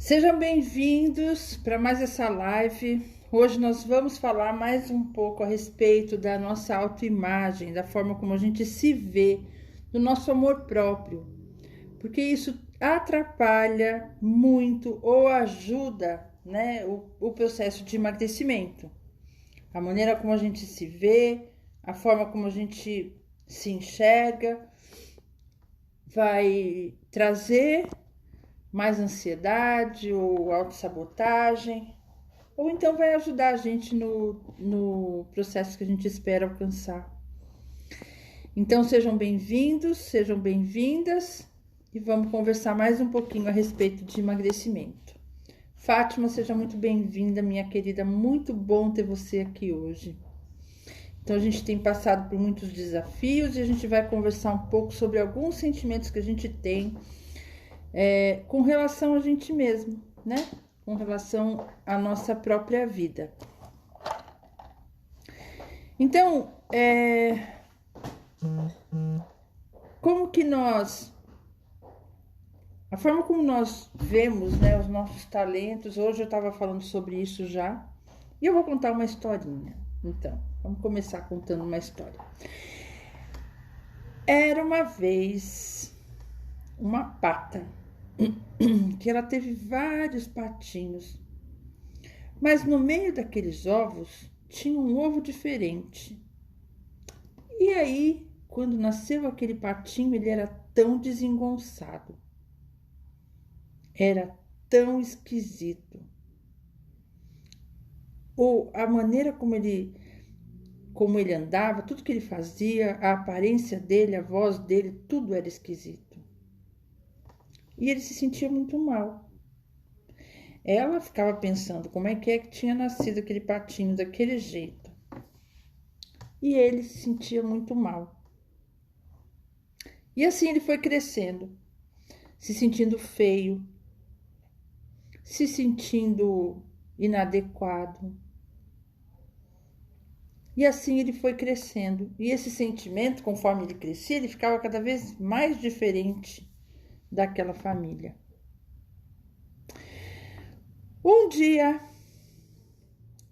Sejam bem-vindos para mais essa live. Hoje nós vamos falar mais um pouco a respeito da nossa autoimagem, da forma como a gente se vê, do nosso amor próprio, porque isso atrapalha muito ou ajuda, né, o processo de emagrecimento. A maneira como a gente se vê, a forma como a gente se enxerga, vai trazer mais ansiedade ou autossabotagem, ou então vai ajudar a gente no processo que a gente espera alcançar. Então sejam bem-vindos, sejam bem-vindas e vamos conversar mais um pouquinho a respeito de emagrecimento. Fátima, seja muito bem-vinda, minha querida, muito bom ter você aqui hoje. Então a gente tem passado por muitos desafios e a gente vai conversar um pouco sobre alguns sentimentos que a gente tem com relação a gente mesmo, né? Com relação à nossa própria vida. Então, como que nós... A forma como nós vemos, né, os nossos talentos... Hoje eu estava falando sobre isso já. E eu vou contar uma historinha. Então, vamos começar contando uma história. Era uma vez uma pata que ela teve vários patinhos, mas no meio daqueles ovos tinha um ovo diferente. E aí, quando nasceu aquele patinho, ele era tão desengonçado, era tão esquisito. Ou a maneira como ele andava, tudo que ele fazia, a aparência dele, a voz dele, tudo era esquisito. E ele se sentia muito mal. Ela ficava pensando como é que tinha nascido aquele patinho daquele jeito. E ele se sentia muito mal. E assim ele foi crescendo, se sentindo feio, se sentindo inadequado. E assim ele foi crescendo. E esse sentimento, conforme ele crescia, ele ficava cada vez mais diferente daquela família. Um dia,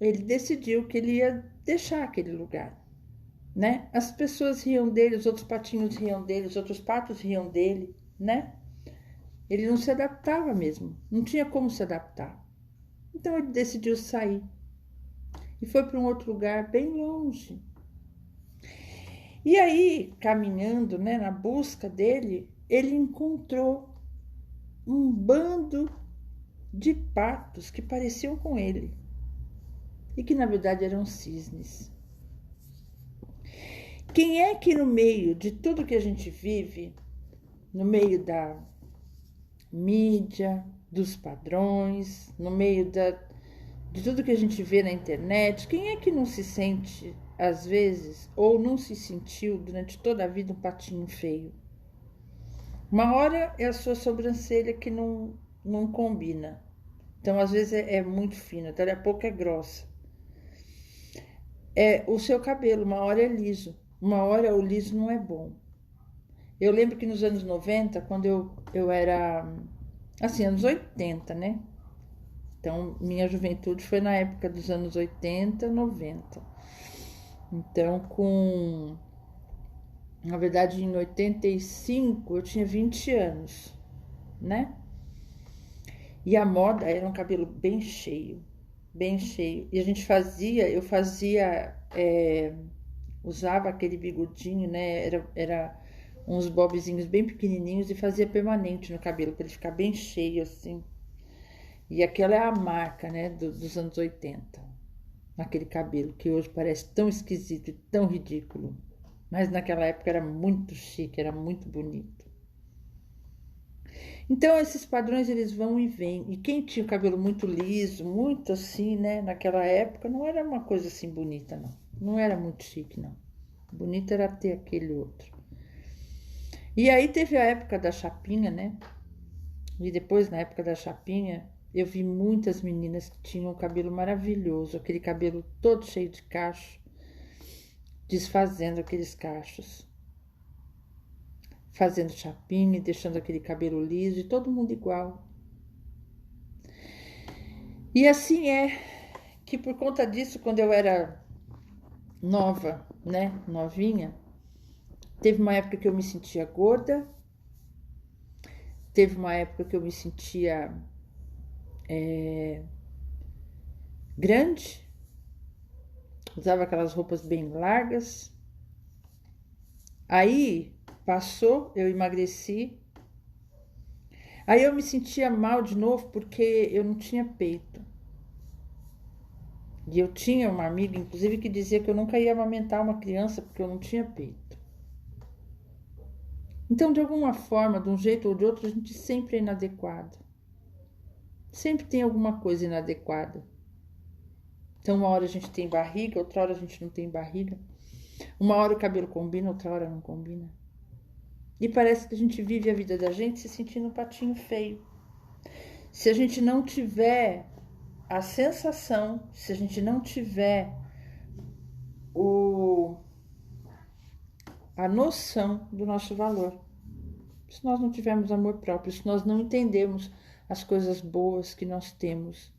ele decidiu que ele ia deixar aquele lugar, né? As pessoas riam dele, os outros patinhos riam dele, os outros patos riam dele, né? Ele não se adaptava mesmo, não tinha como se adaptar. Então ele decidiu sair e foi para um outro lugar bem longe. E aí, caminhando, né, na busca dele, ele encontrou um bando de patos que pareciam com ele e que na verdade eram cisnes. Quem é que no meio de tudo que a gente vive, no meio da mídia, dos padrões, no meio de tudo que a gente vê na internet, quem é que não se sente, às vezes, ou não se sentiu durante toda a vida um patinho feio? Uma hora é a sua sobrancelha que não combina. Então, às vezes, é muito fina, daqui a pouco é grossa. É o seu cabelo, uma hora é liso, uma hora o liso não é bom. Eu lembro que nos anos 90, quando eu era, assim, anos 80, né? Então, minha juventude foi na época dos anos 80, 90. Então, na verdade, em 85, eu tinha 20 anos, né? E a moda era um cabelo bem cheio, bem cheio. E a gente usava aquele bigodinho, né? Era uns bobzinhos bem pequenininhos e fazia permanente no cabelo, para ele ficar bem cheio assim. E aquela é a marca, né, dos anos 80. Aquele cabelo que hoje parece tão esquisito e tão ridículo. Mas naquela época era muito chique, era muito bonito. Então esses padrões eles vão e vêm. E quem tinha o cabelo muito liso, muito assim, né, naquela época, não era uma coisa assim bonita, não. Não era muito chique, não. Bonito era ter aquele outro. E aí teve a época da chapinha, né? E depois, na época da chapinha, eu vi muitas meninas que tinham um cabelo maravilhoso, aquele cabelo todo cheio de cacho, desfazendo aqueles cachos, fazendo chapinha e deixando aquele cabelo liso e todo mundo igual. E assim é que por conta disso, quando eu era nova, né, novinha, teve uma época que eu me sentia gorda, teve uma época que eu me sentia grande, usava aquelas roupas bem largas. Aí passou, eu emagreci. Aí eu me sentia mal de novo porque eu não tinha peito. E eu tinha uma amiga, inclusive, que dizia que eu nunca ia amamentar uma criança porque eu não tinha peito. Então, de alguma forma, de um jeito ou de outro, a gente sempre é inadequado. Sempre tem alguma coisa inadequada. Então, uma hora a gente tem barriga, outra hora a gente não tem barriga. Uma hora o cabelo combina, outra hora não combina. E parece que a gente vive a vida da gente se sentindo um patinho feio. Se a gente não tiver a sensação, se a gente não tiver a noção do nosso valor, se nós não tivermos amor próprio, se nós não entendemos as coisas boas que nós temos,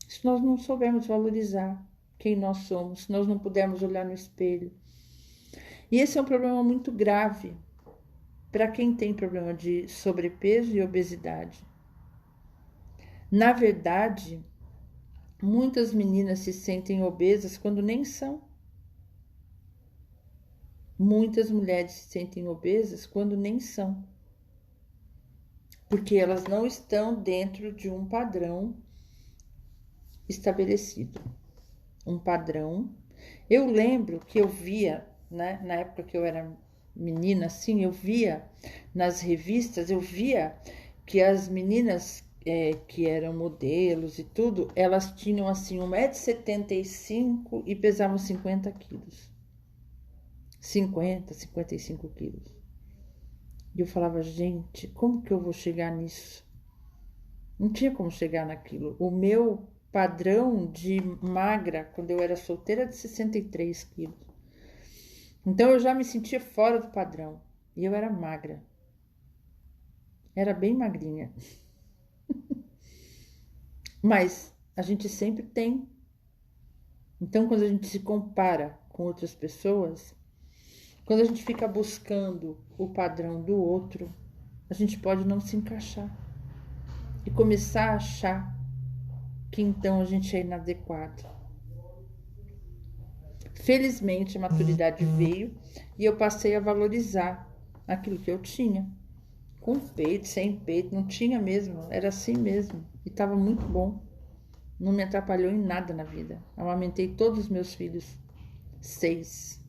se nós não soubermos valorizar quem nós somos, se nós não pudermos olhar no espelho. E esse é um problema muito grave para quem tem problema de sobrepeso e obesidade. Na verdade, muitas meninas se sentem obesas quando nem são. Muitas mulheres se sentem obesas quando nem são. Porque elas não estão dentro de um padrão estabelecido. Um padrão. Eu lembro que eu via, né, na época que eu era menina, assim, eu via nas revistas, eu via que as meninas que eram modelos e tudo, elas tinham assim 1,75 m e pesavam 50 quilos. 50, 55 quilos. E eu falava, gente, como que eu vou chegar nisso? Não tinha como chegar naquilo. O meu padrão de magra, quando eu era solteira, de 63 quilos. Então eu já me sentia fora do padrão. E eu era magra. Era bem magrinha. Mas a gente sempre tem. Então, quando a gente se compara com outras pessoas, quando a gente fica buscando o padrão do outro, a gente pode não se encaixar e começar a achar que então a gente é inadequado. Felizmente, a maturidade veio e eu passei a valorizar aquilo que eu tinha. Com peito, sem peito, não tinha mesmo, era assim mesmo. E estava muito bom. Não me atrapalhou em nada na vida. Amamentei todos os meus filhos. 6.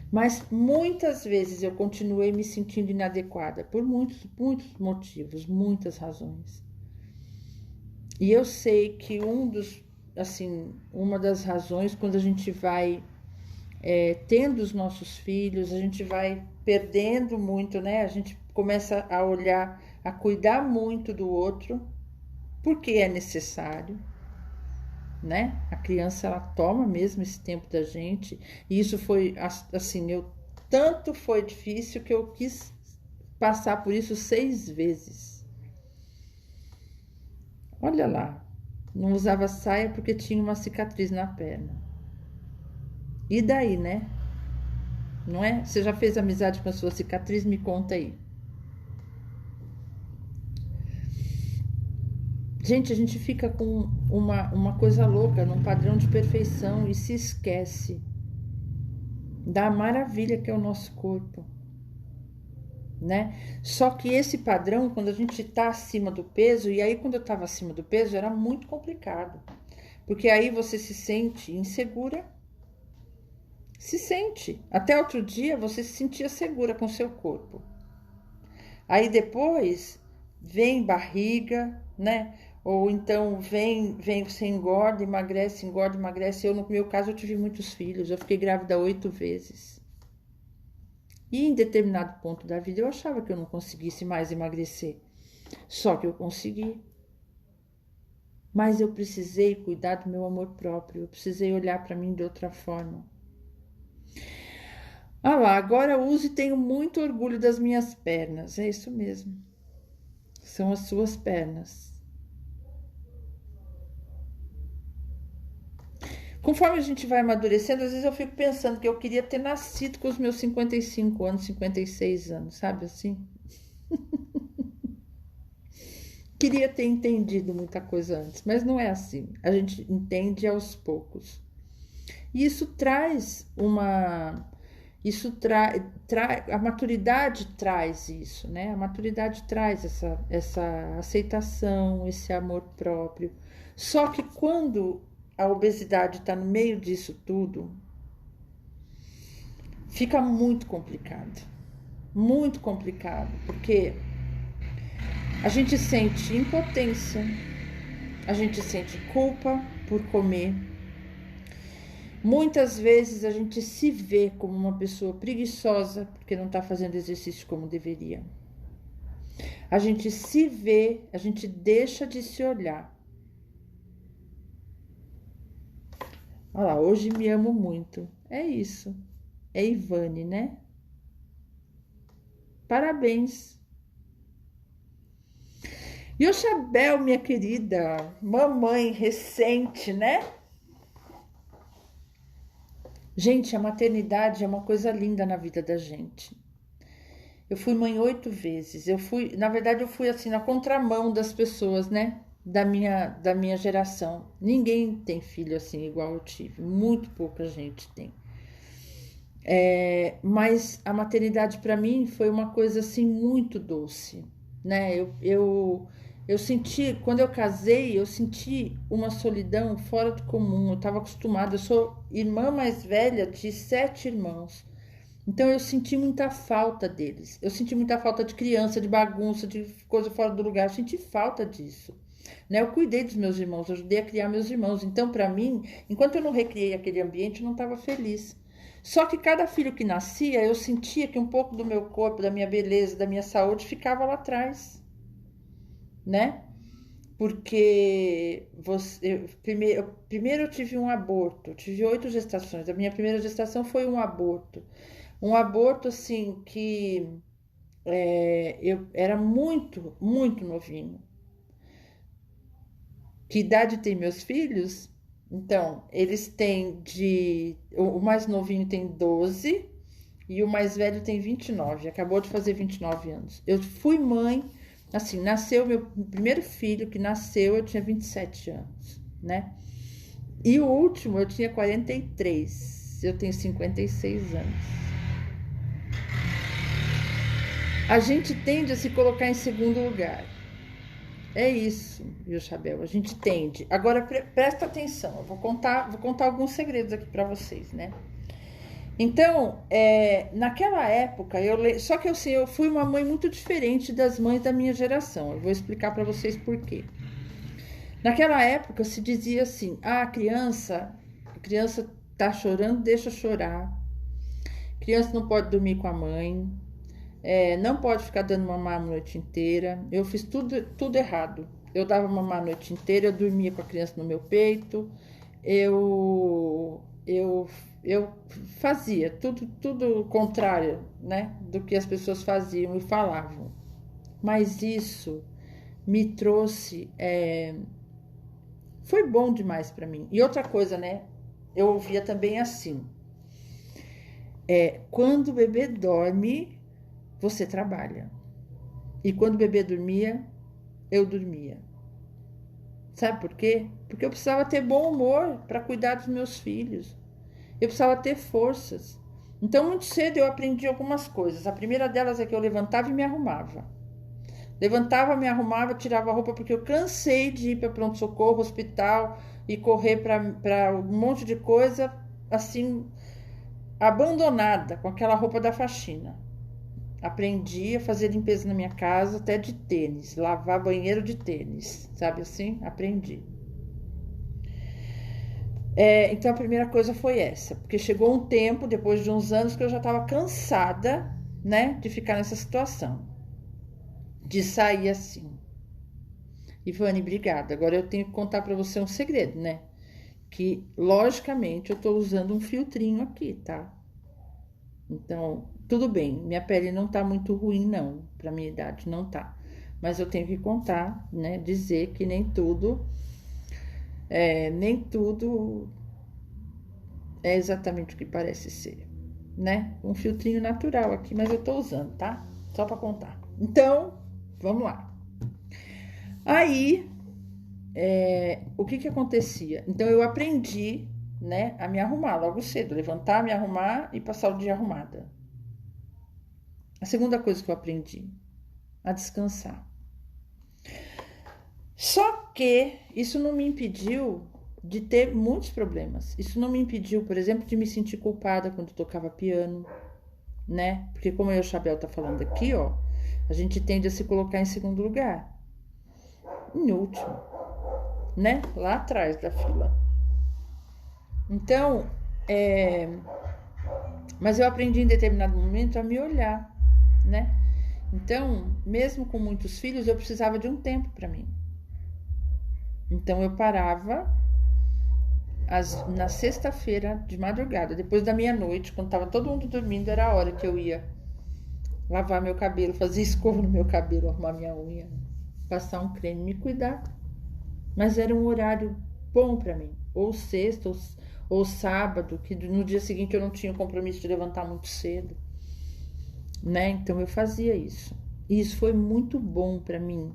Mas muitas vezes eu continuei me sentindo inadequada por muitos motivos, muitas razões. E eu sei que uma das razões, quando a gente vai tendo os nossos filhos, a gente vai perdendo muito, né? A gente começa a olhar, a cuidar muito do outro, porque é necessário, né? A criança, ela toma mesmo esse tempo da gente, e isso foi, assim, tanto foi difícil que eu quis passar por isso 6 vezes. Olha lá, não usava saia porque tinha uma cicatriz na perna. E daí, né? Não é? Você já fez amizade com a sua cicatriz? Me conta aí. Gente, a gente fica com uma coisa louca, num padrão de perfeição e se esquece da maravilha que é o nosso corpo, né? Só que esse padrão, quando a gente tá acima do peso, e aí quando eu tava acima do peso era muito complicado, porque aí você se sente insegura, se sente. Até outro dia você se sentia segura com seu corpo. Aí depois vem barriga, né? Ou então vem, você engorda, emagrece, engorda, emagrece. Eu, no meu caso, eu tive muitos filhos. Eu fiquei grávida 8 vezes. E em determinado ponto da vida eu achava que eu não conseguisse mais emagrecer. Só que eu consegui. Mas eu precisei cuidar do meu amor próprio. Eu precisei olhar para mim de outra forma. Ah lá, agora eu uso e tenho muito orgulho das minhas pernas. É isso mesmo. são as suas pernas. Conforme a gente vai amadurecendo, às vezes eu fico pensando que eu queria ter nascido com os meus 55 anos, 56 anos, sabe assim? Queria ter entendido muita coisa antes, mas não é assim. A gente entende aos poucos. E isso traz uma... a maturidade traz isso, né? A maturidade traz essa aceitação, esse amor próprio. Só que quando a obesidade está no meio disso tudo, fica muito complicado, porque a gente sente impotência, a gente sente culpa por comer. Muitas vezes a gente se vê como uma pessoa preguiçosa porque não está fazendo exercício como deveria. A gente se vê, a gente deixa de se olhar. Olha lá, hoje me amo muito. É isso. É Ivane, né? Parabéns. E o Chabel, minha querida, mamãe recente, né? Gente, a maternidade é uma coisa linda na vida da gente. Eu fui mãe 8 vezes. Na verdade, eu fui assim na contramão das pessoas, né? Da minha geração. Ninguém tem filho assim igual eu tive. Muito pouca gente tem. Mas a maternidade para mim foi uma coisa assim muito doce, né? Eu senti, quando eu casei, eu senti uma solidão fora do comum. Eu estava acostumada, eu sou irmã mais velha de 7 irmãos. Então eu senti muita falta deles. Eu senti muita falta de criança, de bagunça, de coisa fora do lugar. Eu senti falta disso. Né? Eu cuidei dos meus irmãos, eu ajudei a criar meus irmãos. Então, para mim, enquanto eu não recriei aquele ambiente, eu não estava feliz. Só que cada filho que nascia, eu sentia que um pouco do meu corpo, da minha beleza, da minha saúde ficava lá atrás, né? Porque primeiro eu tive um aborto, eu tive 8 gestações. A minha primeira gestação foi um aborto. Um aborto, assim, que eu era muito, muito novinho. Que idade tem meus filhos? Então, eles têm o mais novinho tem 12 e o mais velho tem 29. Acabou de fazer 29 anos. Eu fui mãe, assim, nasceu meu primeiro filho, que nasceu, eu tinha 27 anos, né? E o último eu tinha 43. Eu tenho 56 anos. A gente tende a se colocar em segundo lugar. É isso, viu, Chabel? A gente tende. Agora presta atenção, eu vou contar alguns segredos aqui para vocês, né? Então, naquela época, só que assim, eu fui uma mãe muito diferente das mães da minha geração. Eu vou explicar para vocês por quê. Naquela época se dizia assim: a criança tá chorando, deixa chorar. A criança não pode dormir com a mãe. Não pode ficar dando mamar a noite inteira. Eu fiz tudo errado. Eu dava mamar a noite inteira, eu dormia com a criança no meu peito. Eu fazia tudo contrário, né, do que as pessoas faziam e falavam. Mas isso me trouxe... foi bom demais para mim. E outra coisa, né, eu ouvia também assim: quando o bebê dorme, você trabalha. E quando o bebê dormia, eu dormia. Sabe por quê? Porque eu precisava ter bom humor para cuidar dos meus filhos. Eu precisava ter forças. Então, muito cedo eu aprendi algumas coisas. A primeira delas é que eu levantava e me arrumava. Levantava, me arrumava, tirava a roupa, porque eu cansei de ir para pronto-socorro, hospital e correr para um monte de coisa, assim, abandonada, com aquela roupa da faxina. Aprendi a fazer limpeza na minha casa até de tênis, lavar banheiro de tênis, sabe assim? Aprendi. Então a primeira coisa foi essa, porque chegou um tempo, depois de uns anos, que eu já estava cansada, né, de ficar nessa situação, de sair assim. Ivane, obrigada. Agora eu tenho que contar para você um segredo, né? Que, logicamente, eu tô usando um filtrinho aqui, tá? Então, tudo bem, minha pele não tá muito ruim, não, pra minha idade, não tá. mas eu tenho que contar, né? Dizer que nem tudo é exatamente o que parece ser, né? Um filtrinho natural aqui, mas eu tô usando, tá? Só para contar. Então, vamos lá. Aí, o que acontecia? Então, eu aprendi, né, a me arrumar logo cedo, levantar, me arrumar e passar o dia arrumada. A segunda coisa que eu aprendi, a descansar. Só que isso não me impediu de ter muitos problemas. Isso não me impediu, por exemplo, de me sentir culpada quando tocava piano, né? Porque como eu e o Chabel tá falando aqui, ó, a gente tende a se colocar em segundo lugar, em último, né? Lá atrás da fila. Então, mas eu aprendi em determinado momento a me olhar, né? Então, mesmo com muitos filhos, eu precisava de um tempo para mim. Então, eu parava na sexta-feira de madrugada, depois da meia-noite, quando estava todo mundo dormindo, era a hora que eu ia lavar meu cabelo, fazer escova no meu cabelo, arrumar minha unha, passar um creme, me cuidar. Mas era um horário bom para mim, ou sexta ou sábado, que no dia seguinte eu não tinha compromisso de levantar muito cedo, né? Então eu fazia isso. E isso foi muito bom para mim.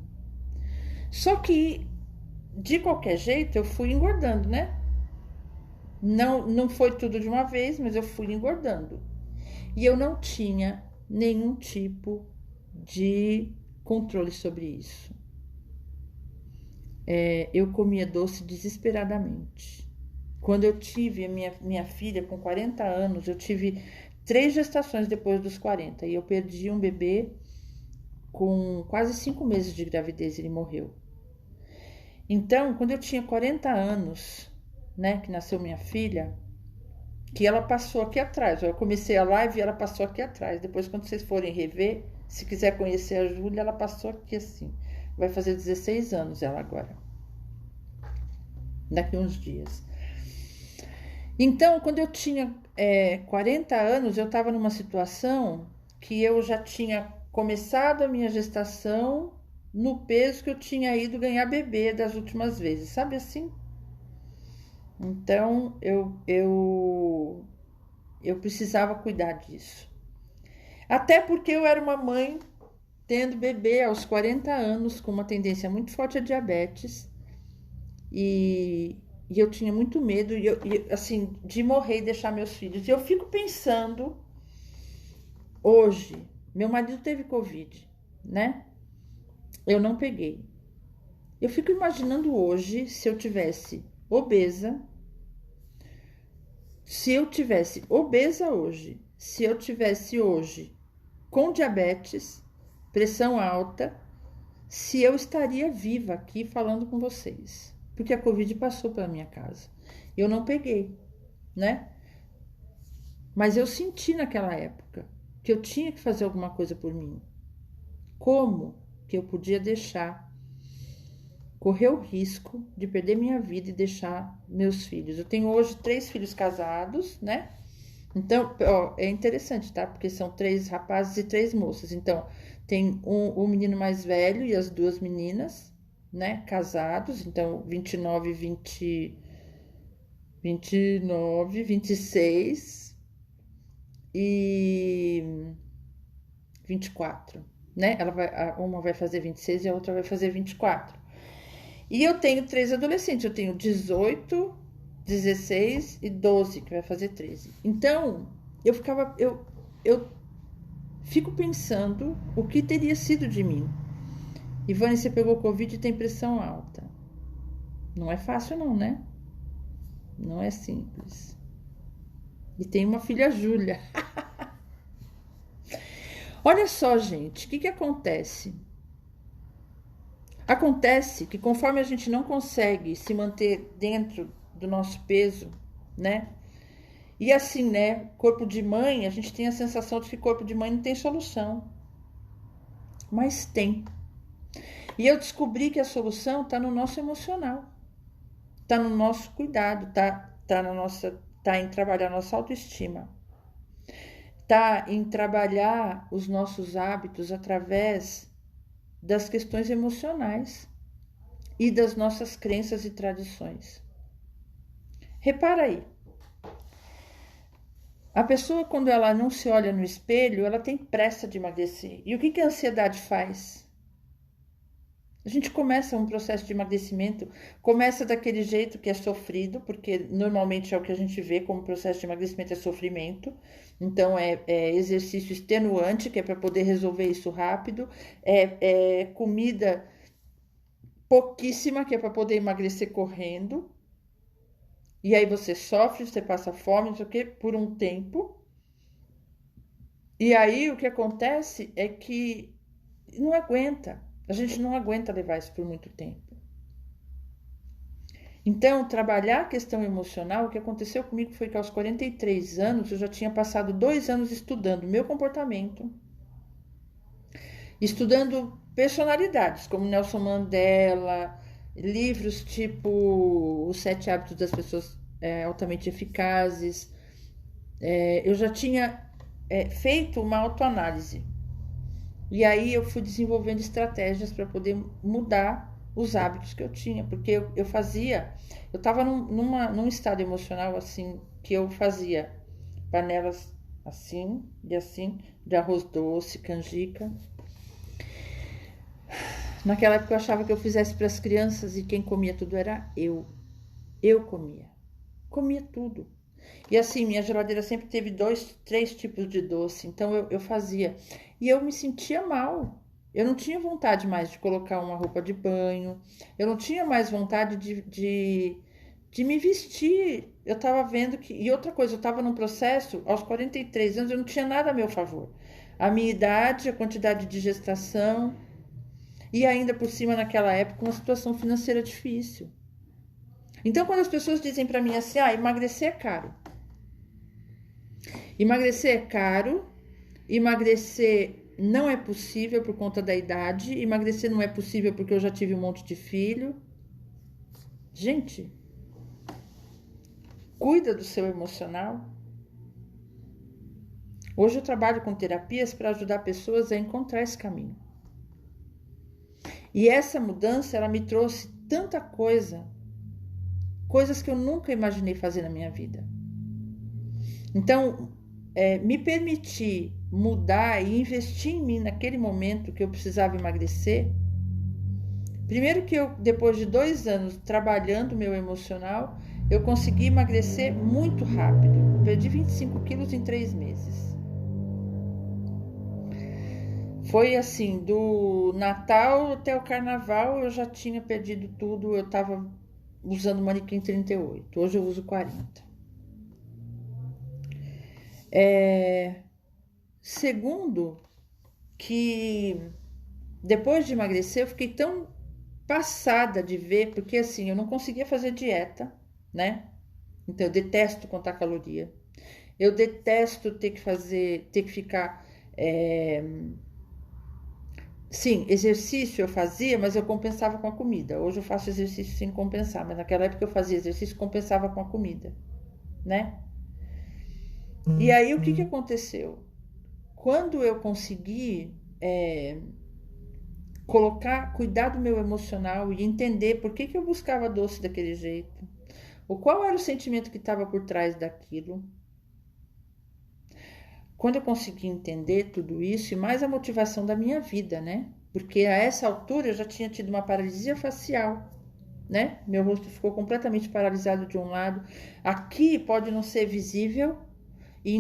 Só que de qualquer jeito eu fui engordando, né? Não foi tudo de uma vez, mas eu fui engordando. E eu não tinha nenhum tipo de controle sobre isso. Eu comia doce desesperadamente. Quando eu tive a minha filha com 40 anos, eu tive 3 gestações depois dos 40. E eu perdi um bebê com quase 5 meses de gravidez, ele morreu. Então, quando eu tinha 40 anos, né, que nasceu minha filha, que ela passou aqui atrás. Eu comecei a live e ela passou aqui atrás. Depois, quando vocês forem rever, se quiser conhecer a Júlia, ela passou aqui assim. Vai fazer 16 anos ela agora. Daqui uns dias. Então, quando eu tinha 40 anos, eu estava numa situação que eu já tinha começado a minha gestação no peso que eu tinha ido ganhar bebê das últimas vezes, sabe assim? Então, eu precisava cuidar disso. Até porque eu era uma mãe tendo bebê aos 40 anos, com uma tendência muito forte a diabetes. E eu tinha muito medo, assim, de morrer e deixar meus filhos. E eu fico pensando, hoje, meu marido teve Covid, né? Eu não peguei. Eu fico imaginando hoje, se eu tivesse obesa, se eu tivesse hoje com diabetes, pressão alta, se eu estaria viva aqui falando com vocês. Porque a Covid passou pela minha casa. Eu não peguei, né? Mas eu senti naquela época que eu tinha que fazer alguma coisa por mim. Como que eu podia deixar correr o risco de perder minha vida e deixar meus filhos? Eu tenho hoje 3 filhos casados, né? Então, ó, é interessante, tá? Porque são 3 rapazes e 3 moças. Então, tem um menino mais velho e as 2 meninas, né? Casados. Então, 29, 26 e 24, né? Uma vai fazer 26 e a outra vai fazer 24. E eu tenho 3 adolescentes. Eu tenho 18, 16 e 12, que vai fazer 13. Então, eu fico pensando o que teria sido de mim. Ivane, você pegou Covid e tem pressão alta. Não é fácil não, né? Não é simples. E tem uma filha Júlia. Olha só, gente, o que acontece? Acontece que conforme a gente não consegue se manter dentro do nosso peso, né? E assim, né? Corpo de mãe, a gente tem a sensação de que corpo de mãe não tem solução. Mas tem. E eu descobri que a solução está no nosso emocional. Está no nosso cuidado, tá em trabalhar a nossa autoestima. Tá em trabalhar os nossos hábitos através das questões emocionais e das nossas crenças e tradições. Repara aí. A pessoa, quando ela não se olha no espelho, ela tem pressa de emagrecer. E o que a ansiedade faz? A gente começa um processo de emagrecimento, começa daquele jeito que é sofrido, porque normalmente é o que a gente vê como processo de emagrecimento, é sofrimento. Então é exercício extenuante, que é para poder resolver isso rápido, é comida pouquíssima, que é para poder emagrecer correndo. E aí você sofre, você passa fome, não sei o quê, por um tempo. E aí o que acontece é que não aguenta. A gente não aguenta levar isso por muito tempo. Então, trabalhar a questão emocional, o que aconteceu comigo foi que aos 43 anos eu já tinha passado 2 anos estudando meu comportamento, estudando personalidades como Nelson Mandela, livros tipo Os 7 Hábitos das Pessoas Altamente Eficazes. Eu já tinha feito uma autoanálise. E aí eu fui desenvolvendo estratégias para poder mudar os hábitos que eu tinha, porque eu estava num estado emocional assim, que eu fazia panelas assim, de arroz doce, canjica. Naquela época eu achava que eu fizesse para as crianças e quem comia tudo era eu. Eu comia tudo. E assim, minha geladeira sempre teve 2, 3 tipos de doce, então eu fazia. E eu me sentia mal. Eu não tinha vontade mais de colocar uma roupa de banho, eu não tinha mais vontade de me vestir. Eu estava vendo que. E outra coisa, eu estava num processo, aos 43 anos, eu não tinha nada a meu favor. A minha idade, a quantidade de gestação, e ainda por cima, naquela época, uma situação financeira difícil. Então, quando as pessoas dizem para mim assim, emagrecer é caro. Emagrecer é caro, emagrecer não é possível por conta da idade, emagrecer não é possível porque eu já tive um monte de filho. Gente, cuida do seu emocional. Hoje eu trabalho com terapias para ajudar pessoas a encontrar esse caminho. E essa mudança, ela me trouxe tanta coisa, coisas que eu nunca imaginei fazer na minha vida. Então, me permitir mudar e investir em mim naquele momento que eu precisava emagrecer. Primeiro que eu, depois de 2 anos trabalhando meu emocional, eu consegui emagrecer muito rápido. Eu perdi 25 quilos em 3 meses. Foi assim, do Natal até o Carnaval eu já tinha perdido tudo. Eu estava usando manequim 38, hoje eu uso 40. Segundo, que depois de emagrecer eu fiquei tão passada de ver, porque assim, eu não conseguia fazer dieta, né? Então eu detesto contar caloria. Eu detesto ter que ficar. Sim, exercício eu fazia, mas eu compensava com a comida. Hoje eu faço exercício sem compensar, mas naquela época eu fazia exercício e compensava com a comida, né? E aí o que aconteceu? Quando eu consegui cuidar do meu emocional e entender por que eu buscava doce daquele jeito, qual era o sentimento que estava por trás daquilo. Quando eu consegui entender tudo isso, e mais a motivação da minha vida, né? Porque a essa altura eu já tinha tido uma paralisia facial, né? Meu rosto ficou completamente paralisado de um lado. Aqui pode não ser visível, e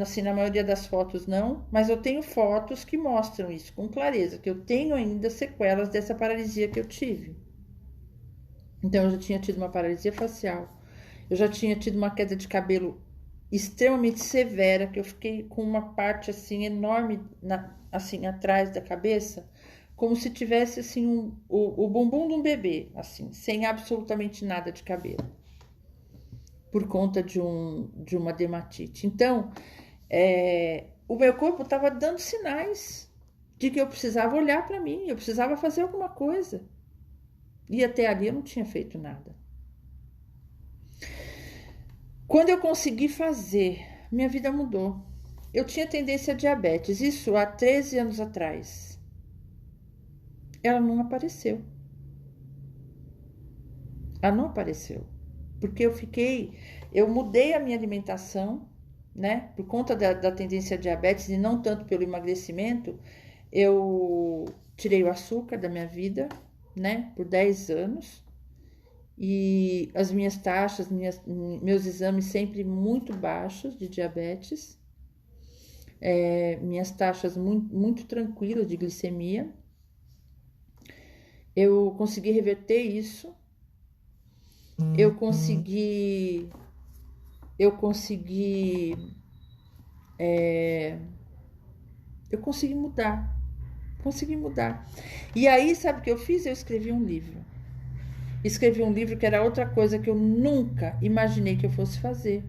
assim, na maioria das fotos não, mas eu tenho fotos que mostram isso com clareza, que eu tenho ainda sequelas dessa paralisia que eu tive. Então eu já tinha tido uma paralisia facial, eu já tinha tido uma queda de cabelo extremamente severa, que eu fiquei com uma parte assim enorme assim atrás da cabeça, como se tivesse assim o bumbum de um bebê, assim, sem absolutamente nada de cabelo, por conta de uma dermatite. Então, o meu corpo estava dando sinais de que eu precisava olhar para mim, eu precisava fazer alguma coisa. E até ali eu não tinha feito nada. Quando eu consegui fazer, minha vida mudou. Eu tinha tendência a diabetes, isso há 13 anos atrás. ela não apareceu. Ela não apareceu. Porque eu mudei a minha alimentação, né? Por conta da tendência à diabetes e não tanto pelo emagrecimento, eu tirei o açúcar da minha vida, né? Por 10 anos. E as minhas taxas, meus exames sempre muito baixos de diabetes. Minhas taxas muito, muito tranquilas de glicemia. Eu consegui reverter isso. Eu consegui mudar. Consegui mudar. E aí, sabe o que eu fiz? Eu escrevi um livro. Escrevi um livro que era outra coisa que eu nunca imaginei que eu fosse fazer,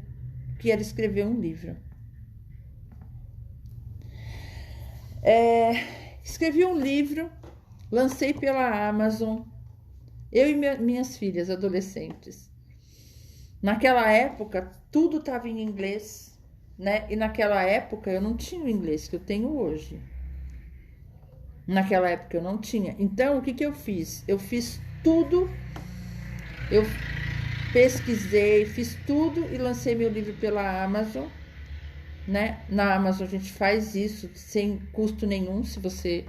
que era escrever um livro. Escrevi um livro, lancei pela Amazon, eu e minhas filhas adolescentes. Naquela época, tudo estava em inglês, né? E naquela época eu não tinha o inglês que eu tenho hoje. Naquela época eu não tinha. Então, o que eu fiz? Eu fiz tudo, eu pesquisei, fiz tudo e lancei meu livro pela Amazon, né? Na Amazon a gente faz isso sem custo nenhum, se você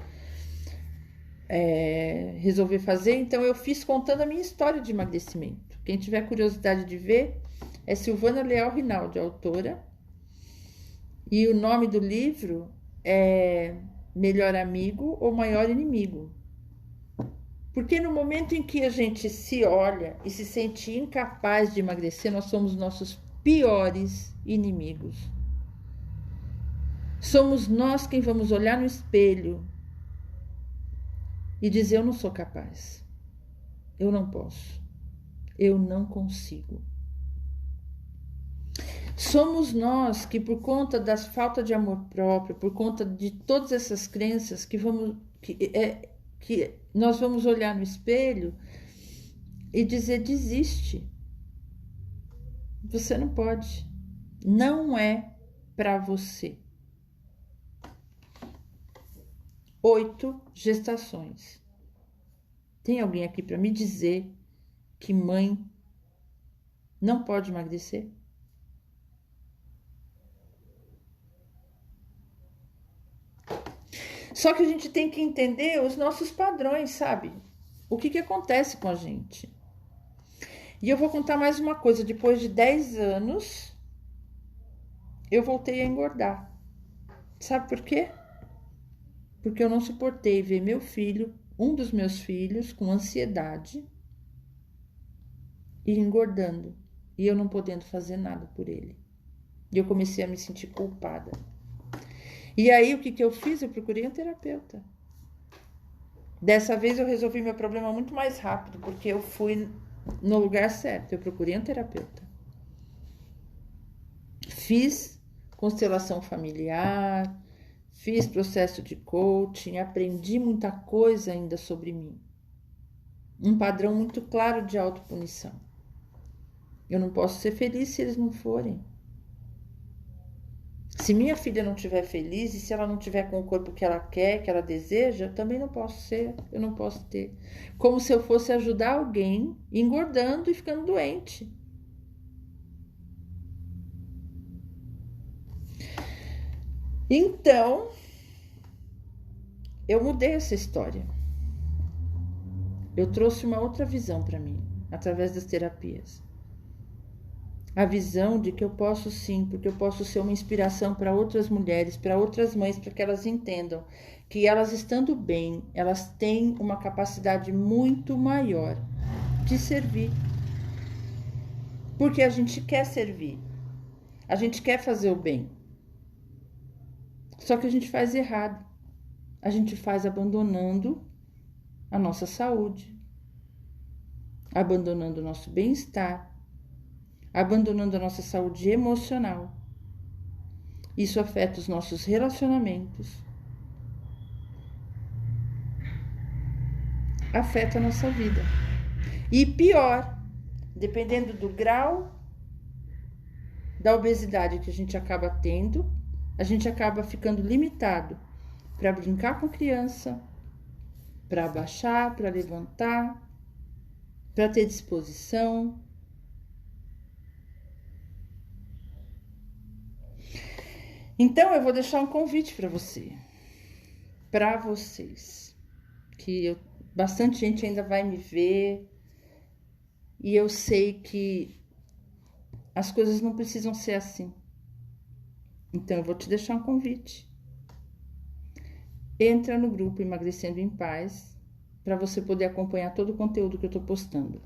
resolver fazer. Então, eu fiz contando a minha história de emagrecimento. Quem tiver curiosidade de ver, é Silvana Leal Rinaldi, a autora. E o nome do livro é Melhor Amigo ou Maior Inimigo. Porque no momento em que a gente se olha e se sente incapaz de emagrecer, nós somos nossos piores inimigos. Somos nós quem vamos olhar no espelho e dizer: eu não sou capaz, eu não posso, eu não consigo. Somos nós que, por conta da falta de amor próprio, por conta de todas essas crenças, que nós vamos olhar no espelho e dizer: desiste, você não pode, não é para você. 8 gestações. Tem alguém aqui para me dizer que mãe não pode emagrecer? Só que a gente tem que entender os nossos padrões, sabe? O que acontece com a gente. E eu vou contar mais uma coisa. Depois de 10 anos, eu voltei a engordar. Sabe por quê? Porque eu não suportei ver meu filho, um dos meus filhos, com ansiedade e engordando. E eu não podendo fazer nada por ele. E eu comecei a me sentir culpada. E aí, o que eu fiz? Eu procurei um terapeuta. Dessa vez, eu resolvi meu problema muito mais rápido, porque eu fui no lugar certo. Eu procurei um terapeuta. Fiz constelação familiar, fiz processo de coaching, aprendi muita coisa ainda sobre mim. Um padrão muito claro de autopunição. Eu não posso ser feliz se eles não forem. Se minha filha não estiver feliz e se ela não estiver com o corpo que ela quer, que ela deseja, eu também não posso ser, eu não posso ter. Como se eu fosse ajudar alguém engordando e ficando doente. Então, eu mudei essa história. Eu trouxe uma outra visão para mim, através das terapias. A visão de que eu posso sim, porque eu posso ser uma inspiração para outras mulheres, para outras mães, para que elas entendam que elas estando bem, elas têm uma capacidade muito maior de servir. Porque a gente quer servir, a gente quer fazer o bem. Só que a gente faz errado. A gente faz abandonando a nossa saúde, abandonando o nosso bem-estar, abandonando a nossa saúde emocional. Isso afeta os nossos relacionamentos, afeta a nossa vida. E pior, dependendo do grau da obesidade que a gente acaba tendo, a gente acaba ficando limitado para brincar com criança, para abaixar, para levantar, para ter disposição. Então eu vou deixar um convite para você, para vocês, que bastante gente ainda vai me ver e eu sei que as coisas não precisam ser assim. Então eu vou te deixar um convite. Entra no grupo Emagrecendo em Paz para você poder acompanhar todo o conteúdo que eu tô postando.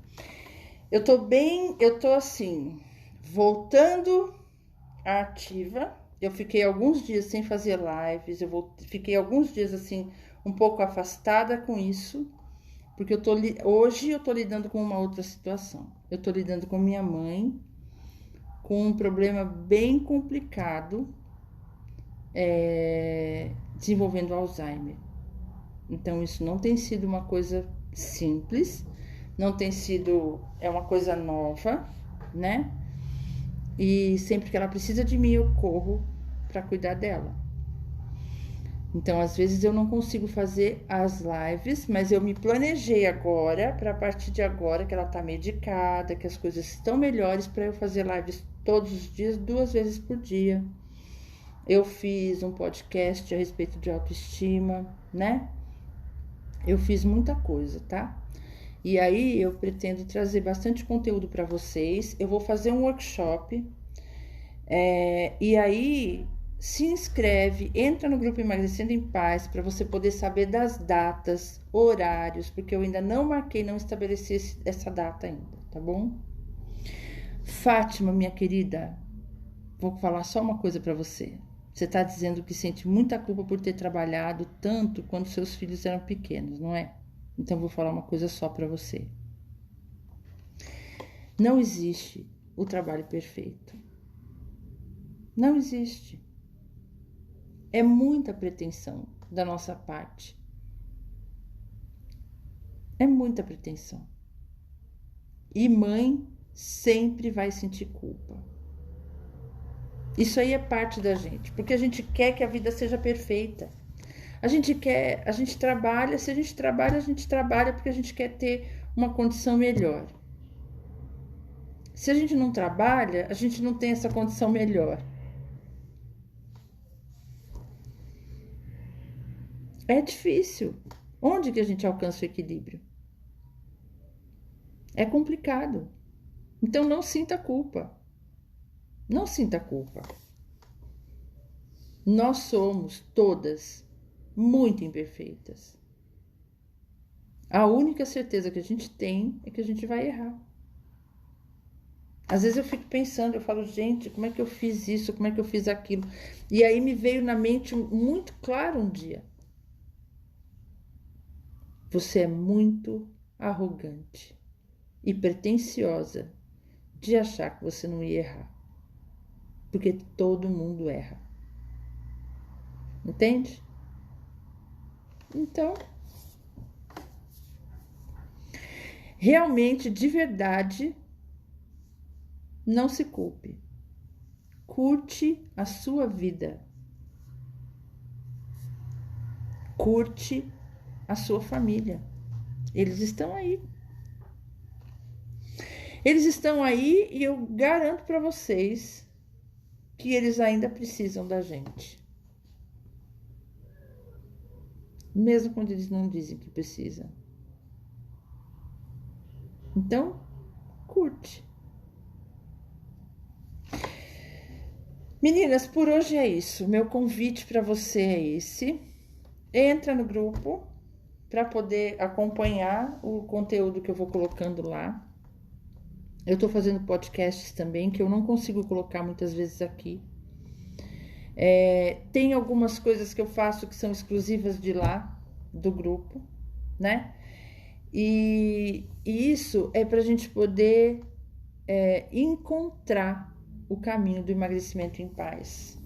Eu tô assim, voltando à ativa. Eu fiquei alguns dias sem fazer lives, fiquei alguns dias assim, um pouco afastada com isso, porque hoje eu tô lidando com uma outra situação. Eu tô lidando com minha mãe, com um problema bem complicado, desenvolvendo Alzheimer. Então, isso não tem sido uma coisa simples, é uma coisa nova, né? E sempre que ela precisa de mim, eu corro para cuidar dela. Então, às vezes eu não consigo fazer as lives, mas eu me planejei agora, para a partir de agora que ela tá medicada, que as coisas estão melhores, para eu fazer lives todos os dias, 2 vezes por dia. Eu fiz um podcast a respeito de autoestima, né? Eu fiz muita coisa, tá? E aí eu pretendo trazer bastante conteúdo para vocês. Eu vou fazer um workshop. E aí se inscreve, entra no grupo Emagrecendo em Paz para você poder saber das datas, horários, porque eu ainda não marquei, não estabeleci essa data ainda, tá bom? Fátima, minha querida, vou falar só uma coisa para você. Você está dizendo que sente muita culpa por ter trabalhado tanto quando seus filhos eram pequenos, não é? Então vou falar uma coisa só para você. Não existe o trabalho perfeito. Não existe. É muita pretensão da nossa parte. É muita pretensão. E mãe sempre vai sentir culpa. Isso aí é parte da gente, porque a gente quer que a vida seja perfeita. A gente trabalha, se a gente trabalha porque a gente quer ter uma condição melhor. Se a gente não trabalha, a gente não tem essa condição melhor. É difícil. Onde que a gente alcança o equilíbrio? É complicado. Então não sinta culpa. Não sinta culpa. Nós somos todas muito imperfeitas. A única certeza que a gente tem é que a gente vai errar. Às vezes eu fico pensando, eu falo, gente, como é que eu fiz isso? Como é que eu fiz aquilo? E aí me veio na mente muito claro um dia. Você é muito arrogante e pretensiosa de achar que você não ia errar. Porque todo mundo erra. Entende? Então, realmente, de verdade, não se culpe. Curte a sua vida. Curte a sua família. Eles estão aí. Eles estão aí e eu garanto para vocês que eles ainda precisam da gente. Mesmo quando eles não dizem que precisam. Então, curte. Meninas, por hoje é isso. Meu convite para você é esse. Entra no grupo para poder acompanhar o conteúdo que eu vou colocando lá. Eu tô fazendo podcasts também, que eu não consigo colocar muitas vezes aqui. Tem algumas coisas que eu faço que são exclusivas de lá, do grupo, né? E isso é pra gente poder encontrar o caminho do emagrecimento em paz.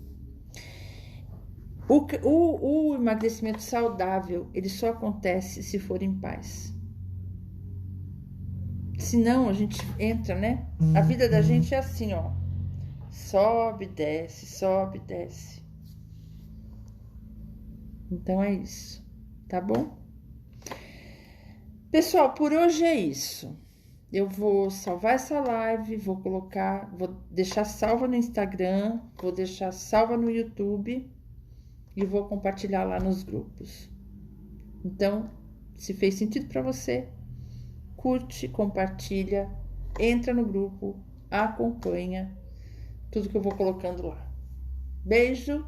O emagrecimento saudável, ele só acontece se for em paz. Senão a gente entra, né? A vida da gente é assim, ó. Sobe, desce, sobe, desce. Então é isso, tá bom? Pessoal, por hoje é isso. Eu vou salvar essa live, vou deixar salva no Instagram, vou deixar salva no YouTube e vou compartilhar lá nos grupos. Então, se fez sentido para você, curte, compartilha, entra no grupo, acompanha tudo que eu vou colocando lá. Beijo!